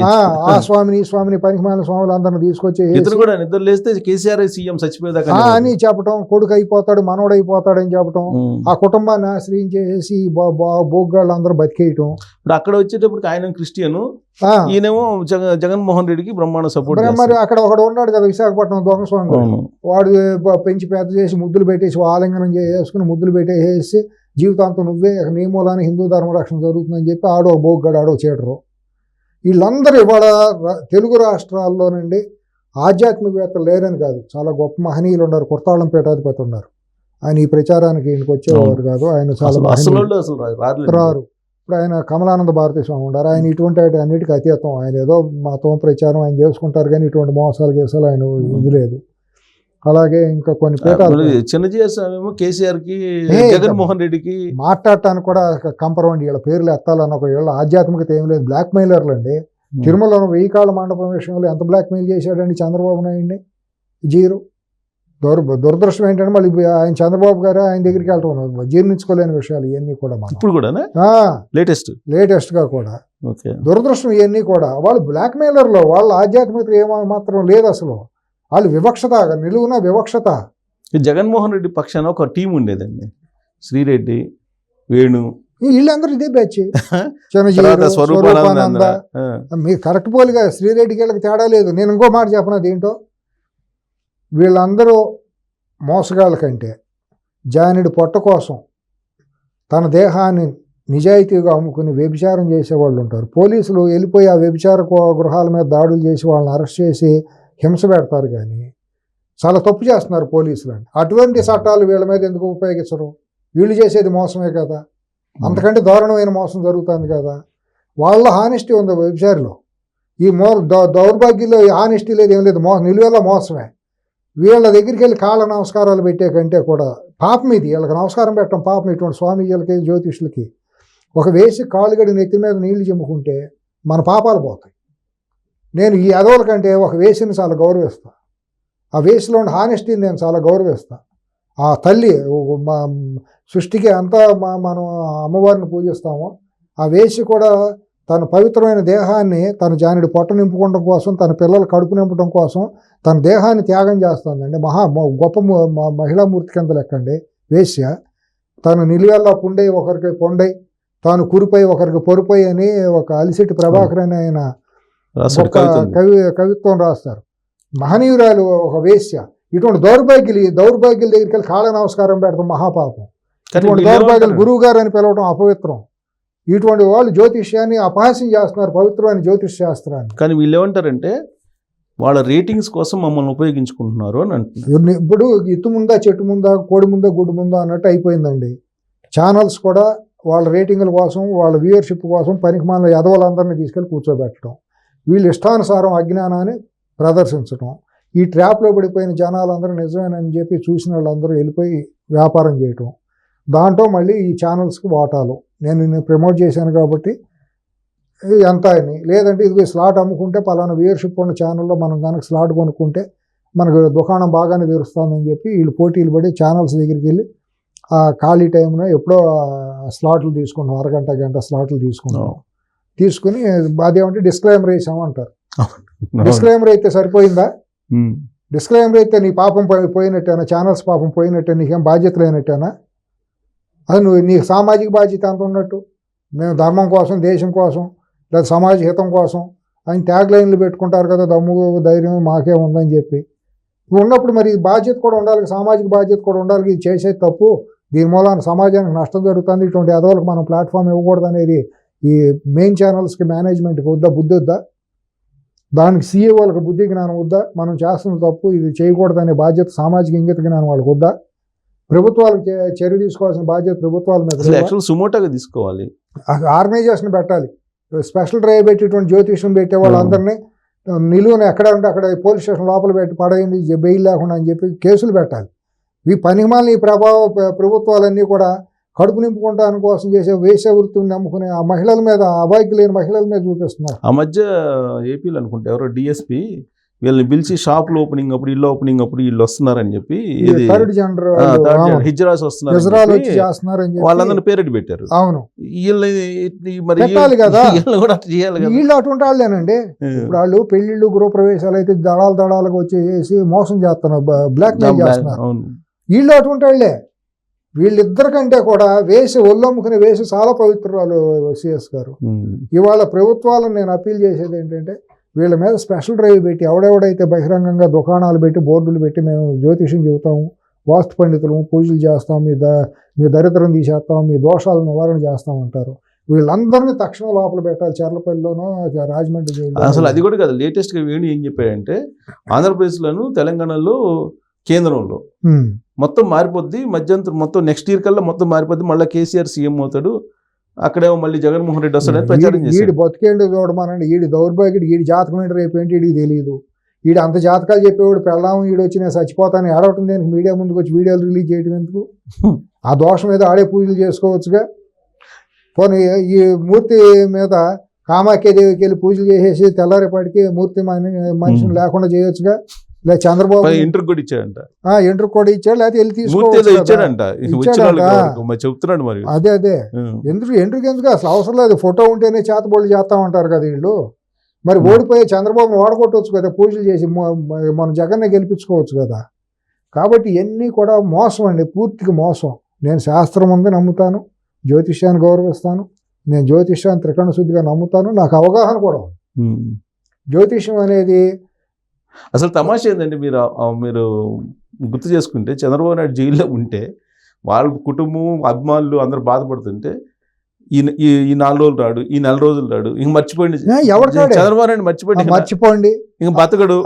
Speaker 2: ఆ స్వామిని, ఈ స్వామిని, పనికిమాలిన స్వాములు అందరిని తీసుకొచ్చి
Speaker 1: నిద్ర లేస్తే కేసీఆర్ సీఎం చచ్చిపోయేదాకా
Speaker 2: అని చెప్పటం, కొడుకు అయిపోతాడు, మనవడు అయిపోతాడు అని చెప్పటం, ఆ కుటుంబాన్ని ఆశ్రయించేసి బోగ్గాళ్ళు అందరూ బతికేయటం.
Speaker 1: ఇప్పుడు అక్కడ వచ్చేటప్పుడు ఆయన క్రిస్టియన్, ఈయనేమో జగన్మోహన్ రెడ్డికి బ్రహ్మాండ సపోర్ట్.
Speaker 2: మరి అక్కడ ఒకడు ఉన్నాడు కదా విశాఖపట్నం దొంగ స్వామి, వాడు పెంచి పెద్ద చేసి ముద్దులు పెట్టేసి ఆలింగనం చేసుకుని ముద్దులు పెట్టేసి జీవితాంతం నువ్వే నీ మూలాన్ని హిందూ ధర్మ రక్షణ జరుగుతుందని చెప్పి ఆడో బోగ్గాడు, ఆడో చీటరు. వీళ్ళందరూ ఇవాళ తెలుగు రాష్ట్రాల్లోనండి ఆధ్యాత్మికవేత్తలు లేరని కాదు, చాలా గొప్ప మహనీయులు ఉన్నారు. కుర్తాళం పీఠాధిపతి ఉన్నారు. ఆయన ఈ ప్రచారానికి ఈయనకు వచ్చేవారు కాదు, ఆయన చాలా రారు. ఇప్పుడు ఆయన కమలానంద భారతీ స్వామి ఉన్నారు, ఆయన ఇటువంటి అన్నిటికీ అతీతం. ఆయన ఏదో మతం ప్రచారం ఆయన చేసుకుంటారు కానీ ఇటువంటి మోసాలు గేసాలు ఆయన ఇది లేదు. అలాగే ఇంకా కొన్ని పీఠాలు
Speaker 1: చిన్నజీఎస్వామి కేసీఆర్ కి, జగన్మోహన్ రెడ్డికి
Speaker 2: మాట్లాడటానికి కూడా కంపరవండి. వీళ్ళ పేర్లు ఎత్తాలని ఒక వీళ్ళ ఆధ్యాత్మికత ఏం లేదు. బ్లాక్ మెయిలర్లు అండి. తిరుమలలో 1000 కాళ్ళ మండపం విషయంలో ఎంత బ్లాక్ మెయిల్ చేశాడండి చంద్రబాబు నాయుడిని. జీరో. దురదృష్టం ఏంటంటే మళ్ళీ ఆయన చంద్రబాబు గారు ఆయన దగ్గరికి వెళ్తాం, జీర్ణించుకోలేని విషయాలు ఇవన్నీ కూడా
Speaker 1: ఇప్పుడు కూడా లేటెస్ట్ గా కూడా దురదృష్టం. ఇవన్నీ కూడా వాళ్ళు బ్లాక్ మెయిలర్లో వాళ్ళ ఆధ్యాత్మికత ఏమాత్రం లేదు అసలు. వాళ్ళు వివక్షత, నిలువున వివక్షత. జగన్మోహన్ రెడ్డి పక్షాన ఒక టీం ఉండేదండి, శ్రీరెడ్డి, వేణు,
Speaker 2: వీళ్ళందరూ ఇదే బ్యాచ్. స్వరూపానంద. మీరు కరెక్ట్ పోలిగా శ్రీరెడ్డికి వీళ్ళకి తేడా లేదు. నేను ఇంకో మాట చెప్పను, అదేంటో వీళ్ళందరూ మోసగాళ్ళ కంటే జానుడి పొట్ట కోసం తన దేహాన్ని నిజాయితీగా అమ్ముకుని వ్యభిచారం చేసేవాళ్ళు ఉంటారు. పోలీసులు వెళ్ళిపోయి ఆ వ్యభిచార గృహాల మీద దాడులు చేసి వాళ్ళని అరెస్ట్ చేసి హింస పెడతారు, కానీ చాలా తప్పు చేస్తున్నారు పోలీసులు. అటువంటి చట్టాలు వీళ్ళ మీద ఎందుకు ఉపయోగించరు? వీళ్ళు చేసేది మోసమే కదా, అంతకంటే దారుణమైన మోసం జరుగుతుంది కదా. వాళ్ళ హానెస్టీ ఉంది వ్యభిచారిలో, ఈ దౌర్భాగ్యంలో హానెస్టీ లేదు, ఏం లేదు, నిలువెల్ల మోసమే. వీళ్ళ దగ్గరికి వెళ్ళి కాళ్ళ నమస్కారాలు పెట్టే కంటే కూడా పాపం ఇది, వీళ్ళకి నమస్కారం పెట్టడం పాపం. ఇటువంటి స్వామీజీలకి జ్యోతిష్యులకి ఒక వేసి కాలుగడి నెత్తి మీద నీళ్లు చెమ్ముకుంటే మన పాపాలు పోతాయి. నేను ఈ అదవుల కంటే ఒక వేసిని చాలా గౌరవిస్తా, ఆ వేసిలో ఉన్న హానెస్టీని నేను చాలా గౌరవిస్తా. ఆ తల్లి మా సృష్టికి అంతా మనం అమ్మవారిని పూజిస్తామో, ఆ వేసి కూడా తన పవిత్రమైన దేహాన్ని తన జానుడి పొట్ట నింపుకోవడం కోసం, తన పిల్లల కడుపు నింపడం కోసం తన దేహాన్ని త్యాగం చేస్తుందండి. గొప్ప మహిళామూర్తి కింద లెక్కండి వేశ్య. తను నిలువెల్లా పుండై ఒకరికి పొండై, తాను కురిపై ఒకరికి పొరుపై అని ఒక అలిసిటి ప్రభాకర్ అని ఆయన కవిత్వం రాస్తారు. మహనీయురాలు ఒక వేశ్య. ఇటువంటి దౌర్భాగ్యుల దగ్గరికి వెళ్ళి కాళ్ళ నమస్కారం పెడతాం మహాపాపం. ఇటువంటి దౌర్భాగ్యులు గురువు గారు అని పిలవడం అపవిత్రం. ఇటువంటి వాళ్ళు జ్యోతిష్యాన్ని అపహాస్యం చేస్తున్నారు, పవిత్రమైన జ్యోతిష్ శాస్త్రాన్ని.
Speaker 3: కానీ వీళ్ళు ఏమంటారంటే వాళ్ళ రేటింగ్స్ కోసం మమ్మల్ని ఉపయోగించుకుంటున్నారు అని అంటున్నారు.
Speaker 2: ఇప్పుడు ఇత్తు ముందా చెట్టు ముందా కోడి ముందా గుడ్డు ముందా అన్నట్టు అయిపోయిందండి. ఛానల్స్ కూడా వాళ్ళ రేటింగుల కోసం, వాళ్ళ వ్యూవర్షిప్ కోసం పనికిమాలిన యదవులందరినీ తీసుకెళ్ళి కూర్చోబెట్టడం, వీళ్ళు ఇష్టానుసారం అజ్ఞానాన్ని ప్రదర్శించడం, ఈ ట్రాప్లో పడిపోయిన జనాలందరూ నిజమేనని చెప్పి చూసిన వాళ్ళందరూ వెళ్ళిపోయి వ్యాపారం చేయటం, దాంట్లో మళ్ళీ ఈ ఛానల్స్కి వాటాలు. నేను ప్రమోట్ చేశాను కాబట్టి ఎంత అని, లేదంటే ఇది స్లాట్ అమ్ముకుంటే పలానా వ్యూవర్షిప్ ఉన్న ఛానల్లో మనం కనుక స్లాట్ కొనుక్కుంటే మనకు దుకాణం బాగానే తెరుస్తుందని చెప్పి వీళ్ళు పోటీలు పడి ఛానల్స్ దగ్గరికి వెళ్ళి ఆ ఖాళీ టైంలో ఎప్పుడో స్లాట్లు తీసుకుంటాం, అరగంట గంట స్లాట్లు తీసుకుంటాం. తీసుకుని అదేమంటే డిస్క్లైమర్ వేసామంటారు. డిస్క్లైమర్ అయితే సరిపోయిందా? డిస్క్లైమర్ అయితే నీ పాపం పోయినట్టేనా, ఛానల్స్ పాపం పోయినట్టే, నీకేం బాధ్యత లేనట్టేనా? అది నీకు సామాజిక బాధ్యత ఎంత ఉన్నట్టు? మేము ధర్మం కోసం, దేశం కోసం, లేదా సమాజ హితం కోసం అని ట్యాగ్ లైన్లు పెట్టుకుంటారు కదా, దమ్ము ధైర్యం మాకే ఉందని చెప్పి. ఉన్నప్పుడు మరి బాధ్యత కూడా ఉండాలి, సామాజిక బాధ్యత కూడా ఉండాలి. ఇది చేసేది తప్పు, దీని మూలాన సమాజానికి నష్టం జరుగుతుంది, ఇటువంటి ఎదవలకు మనం ప్లాట్ఫామ్ ఇవ్వకూడదు అనేది ఈ మెయిన్ ఛానల్స్కి మేనేజ్మెంట్కి వద్దా, బుద్ధి వద్దా? దానికి సీఈఓలకు బుద్ధి జ్ఞానం వద్దా? మనం చేస్తున్న తప్పు, ఇది చేయకూడదనే బాధ్యత, సామాజిక ఇంగిత జ్ఞానం వాళ్ళకి వద్దా? ప్రభుత్వాలకు చర్య తీసుకోవాల్సిన బాధ్యత ప్రభుత్వాల మీద
Speaker 3: సుమోటోగా తీసుకోవాలి.
Speaker 2: ఆర్గనైజేషన్ పెట్టాలి, స్పెషల్ డ్రైవ్ పెట్టి ఇటువంటి జ్యోతిష్యం పెట్టే వాళ్ళందరినీ నిలువున ఎక్కడ ఉంటే అక్కడ పోలీస్ స్టేషన్ లోపల పెట్టి పడేయండి, బెయిల్ లేకుండా అని చెప్పి కేసులు పెట్టాలి. ఈ పనిమాలని ఈ ప్రభుత్వాలన్నీ కూడా కడుపు నింపుకుంటాని కోసం చేసే వేసే వృత్తిని నమ్ముకునే ఆ మహిళల మీద, అబాయికి లేని మహిళల మీద చూపిస్తున్నారు.
Speaker 3: ఆ మధ్య ఏపీలో అనుకుంటే ఎవరో డిఎస్పీ వీళ్ళని పిలిచి షాపులు ఓపెనింగ్ అప్పుడు, ఇల్లు ఓపెనింగ్ అప్పుడు వీళ్ళు వస్తున్నారని చెప్పి,
Speaker 2: థర్డ్ జెండర్
Speaker 3: హిజ్రాస్ వస్తున్నారు, వాళ్ళందరినీ పేరెడ్ పెట్టారు.
Speaker 2: అవును,
Speaker 3: మరి
Speaker 2: పెట్టాలి కదా, వీళ్ళు అటువంటి వాళ్ళేనండి. ఇప్పుడు వాళ్ళు పెళ్లిళ్ళు గృహప్రవేశాలు అయితే దళాలుగా వచ్చేసి మోసం చేస్తున్నారు, బ్లాక్ మెయిల్ చేస్తున్నారు. వీళ్ళు అటువంటి వాళ్ళే. వీళ్ళిద్దరికంటే కూడా వేసి ఒళ్ళమ్ముకునే వేసి చాలా పవిత్రాలు సిఎస్ గారు. ఇవాళ ప్రభుత్వాలను నేను అప్పీల్ చేసేది ఏంటంటే, వీళ్ళ మీద స్పెషల్ డ్రైవ్ పెట్టి ఎవడెవడైతే బహిరంగంగా దుకాణాలు పెట్టి బోర్డులు పెట్టి మేము జ్యోతిష్యం చెబుతాము, వాస్తు పండితులు పూజలు చేస్తాం, మీ దరిద్రం తీసేస్తాం, మీ దోషాలు నివారణ చేస్తామంటారు. వీళ్ళందరినీ తక్షణం లోపల పెట్టాలి, చర్లపల్లిలోనో రాజమండ్రి.
Speaker 3: అసలు అది కూడా కదా, లేటెస్ట్గా వేణు ఏం చెప్పాడంటే ఆంధ్రప్రదేశ్లోను తెలంగాణలో కేంద్రంలో మొత్తం మారిపోద్ది, మధ్యంతరం మొత్తం నెక్స్ట్ ఇయర్ కల్లా మొత్తం మారిపోద్ది, మళ్ళీ కేసీఆర్ సీఎం అవుతాడు, అక్కడేమో మళ్ళీ జగన్మోహన్ రెడ్డి వస్తాడని ప్రచారం చేశాడు.
Speaker 2: ఈడు బతికేంటి చూడమానండి, ఈడు దౌర్భాగ్యుడు, ఈడు జాతకం ఏంటి రేపు ఏంటి ఈడికి తెలియదు. ఈడు అంత జాతకాలు చెప్పేవాడు పెళ్ళాము, ఈడు వచ్చి నేను చచ్చిపోతాను ఏడవటం దేనికి మీడియా ముందుకు వచ్చి వీడియోలు రిలీజ్ చేయడం ఎందుకు? ఆ దోషం మీద ఆడే పూజలు చేసుకోవచ్చుగా. పోనీ ఈ మూర్తి మీద కామాఖ్యదేవికి వెళ్ళి పూజలు చేసేసి తెల్లారేపాటికి మూర్తి మనిషిని లేకుండా చేయొచ్చుగా. లేదా చంద్రబాబు
Speaker 3: ఇంటర్ కూడా ఇచ్చాడంట,
Speaker 2: ఇంటర్ కూడా ఇచ్చాడు, లేకపోతే వెళ్ళి
Speaker 3: చెప్తున్నాడు. మరి
Speaker 2: అదే ఎందుకు అసలు అవసరం లేదు, ఫోటో ఉంటేనే చేతబోళ్ళు చేస్తామంటారు కదా వీళ్ళు. మరి ఓడిపోయే చంద్రబాబును ఓడగొట్టవచ్చు కదా, పూజలు చేసి మన జగన్నే గెలిపించుకోవచ్చు కదా. కాబట్టి ఇవన్నీ కూడా మోసం అండి, పూర్తిగా మోసం. నేను శాస్త్రం ఉంది నమ్ముతాను, జ్యోతిష్యాన్ని గౌరవిస్తాను, నేను జ్యోతిష్యాన్ని త్రికరణ శుద్ధిగా నమ్ముతాను, నాకు అవగాహన కూడా ఉంది. జ్యోతిష్యం అనేది
Speaker 3: అసలు తమాషా ఏంటంటే, మీరు గుర్తు చేసుకుంటే చంద్రబాబు నాయుడు జైల్లో ఉంటే వాళ్ళ కుటుంబం అభిమానులు అందరూ బాధపడుతుంటే ఈ 4 రోజులు రాడు, ఈ 4 రోజులు రాడు, ఇంక మర్చిపోయింది
Speaker 2: ఎవరికాడే
Speaker 3: చంద్రబాబు నాయుడు మర్చిపోయింది,
Speaker 2: మర్చిపోండి
Speaker 3: ఇంక బతకడు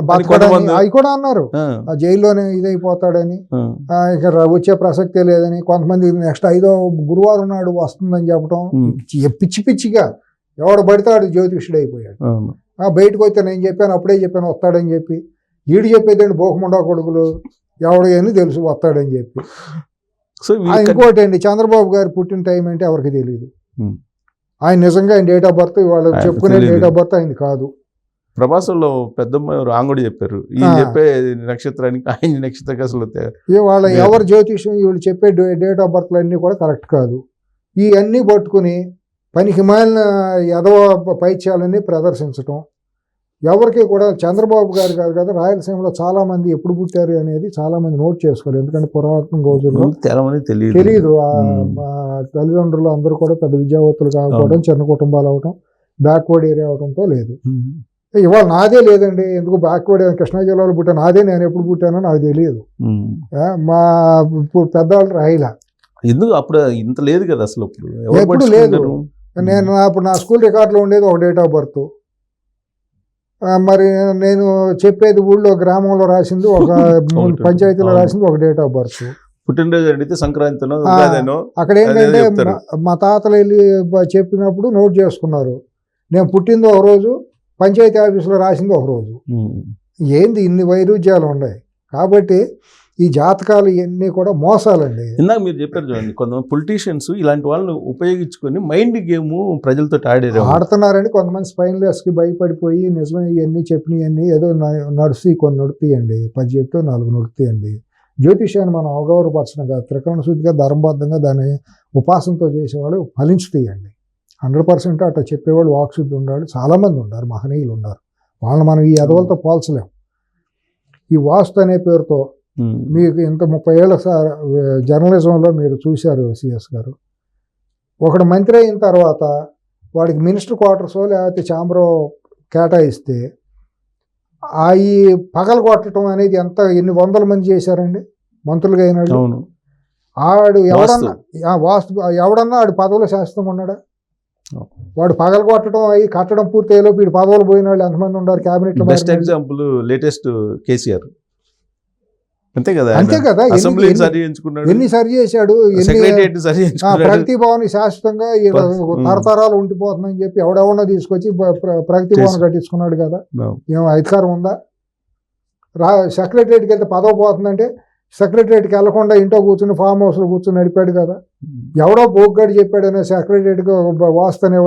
Speaker 2: అవి కూడా అన్నారు. ఆ జైల్లోనే ఇదైపోతాడని, ఇక వచ్చే ప్రసక్తే లేదని. కొంతమంది నెక్స్ట్ 5వ గురువారం నాడు వస్తుందని చెప్పడం పిచ్చి పిచ్చిగా ఎవడు పడితాడు జ్యోతిష్యుడు అయిపోయాడు. బయటకు వస్తే నేను చెప్పాను, అప్పుడే చెప్పాను వస్తాడని చెప్పి. ఈడు చెప్పేదండి బోకముండా కొడుకులు ఎవడు అని తెలుసు వస్తాడని చెప్పి. ఇంకోటి అండి, చంద్రబాబు గారు పుట్టిన టైం అంటే ఎవరికి తెలియదు. ఆయన నిజంగా ఆయన డేట్ ఆఫ్ బర్త్ వాళ్ళు చెప్పుకునే డేట్ ఆఫ్ బర్త్ ఆయన కాదు.
Speaker 3: ప్రభాసంలో పెద్దమ్మ రాంగుడి చెప్పారు, ఈయన చెప్పే నక్షత్రానికి ఆయన నక్షత్రానికి అసలు
Speaker 2: వాళ్ళ ఎవరు జ్యోతిష్యం వీళ్ళు చెప్పే డేట్ ఆఫ్ బర్త్లు అన్నీ కూడా కరెక్ట్ కాదు. ఇవన్నీ పట్టుకుని పనికి మాలిన ఎదవ పైత్యాలన్నీ ప్రదర్శించటం. ఎవరికి కూడా చంద్రబాబు గారు కాదు కదా, రాయలసీమలో చాలా మంది ఎప్పుడు పుట్టారు అనేది చాలా మంది నోట్ చేసుకోవాలి. ఎందుకంటే పురాతన రోజుల్లో తెలియదు. తల్లిదండ్రులు అందరూ కూడా పెద్ద విద్యావంతులు కాకపోవడం, చిన్న కుటుంబాలు అవటం, బ్యాక్వర్డ్ ఏరియా అవడంతో లేదు. ఇవాళ నాదే లేదండి, ఎందుకు బ్యాక్వర్డ్ కృష్ణా జిల్లాలో పుట్టాను, నాదే నేను ఎప్పుడు పుట్టానో నాకు తెలియదు. మా పెద్దవాళ్ళు రాయిలా
Speaker 3: ఎందుకు అప్పుడు ఇంత లేదు కదా అసలు,
Speaker 2: ఎప్పుడు లేదు. నేను అప్పుడు నా స్కూల్ రికార్డులో ఉండేది ఒక డేట్ ఆఫ్ బర్త్. మరి నేను చెప్పేది ఊళ్ళో గ్రామంలో రాసింది ఒక పంచాయతీలో రాసింది ఒక డేట్ ఆఫ్ బర్త్.
Speaker 3: పుట్టినరోజు అడిగితే సంక్రాంతినో
Speaker 2: అక్కడ ఏంటంటే మా తాతలు వెళ్ళి చెప్పినప్పుడు నోట్ చేసుకున్నారు. నేను పుట్టింది ఒక రోజు, పంచాయతీ ఆఫీసులో రాసింది ఒక రోజు. ఏంది ఇన్ని వైరుధ్యాలు ఉన్నాయి. కాబట్టి ఈ జాతకాలు ఇవన్నీ కూడా మోసాలండి.
Speaker 3: ఇందాక మీరు చెప్పారు చూడండి, కొంతమంది పొలిటీషియన్స్ ఇలాంటి వాళ్ళని ఉపయోగించుకొని మైండ్ గేమ్ ప్రజలతో
Speaker 2: ఆడుతున్నారండి. కొంతమంది స్పైన్లెస్కి భయపడిపోయి నిజమే ఇవన్నీ చెప్పినవన్నీ ఏదో నడుస్తాయి, కొన్ని నడుతాయండి, 10 చెప్తే 4 నడుతాయండి. జ్యోతిష్యాన్ని మనం అవగౌరవపరచడం కాదు, త్రికరణ శుద్ధిగా ధర్మబద్ధంగా దాన్ని ఉపాసనతో చేసేవాళ్ళు ఫలించుతాయండి. 100% అట్లా చెప్పేవాళ్ళు వాక్శుద్ధి ఉన్నాడు, చాలామంది ఉన్నారు, మహనీయులు ఉన్నారు. వాళ్ళని మనం ఈ ఎదవలతో పోల్చలేం. ఈ వాస్తు అనే పేరుతో మీకు ఇంత 30 ఏళ్ళ జర్నలిజంలో మీరు చూశారు సిఎస్ గారు, ఒకడు మంత్రి అయిన తర్వాత వాడికి మినిస్టర్ క్వార్టర్సో లేకపోతే ఛాంబరో కేటాయిస్తే ఈ పగలు కొట్టడం అనేది ఎన్ని వందల మంది చేశారండి మంత్రులుగా అయినాడు. ఆడు ఎవడన్నా ఆడు పదవులో శాశ్వతంగా ఉన్నాడా? వాడు పగలు కొట్టడం అవి కట్టడం పూర్తయ్యేలోపు వీడు పదవులు పోయిన వాళ్ళు ఎంతమంది ఉన్నారు క్యాబినెట్ లో?
Speaker 3: Best example latest KCR. అంతే కదా,
Speaker 2: ఎన్ని సరి చేశాడు, ప్రగతి భవన్ శాశ్వతంగా తరతరాలు ఉండిపోతుందని చెప్పి ఎవడెవడో తీసుకొచ్చి ప్రగతి భవన్ కట్టించుకున్నాడు కదా. ఏమో అధికారం ఉందా? సెక్రటరియట్కి వెళ్తే పదవి పోతుందంటే సెక్రటరియట్కి వెళ్లకుండా ఇంట్లో కూర్చుని ఫామ్ హౌస్లో కూర్చుని నడిపాడు కదా. ఎవడో బోగ్గాడు చెప్పాడనే సెక్రటరియట్కి వాస్తు అనేవాడు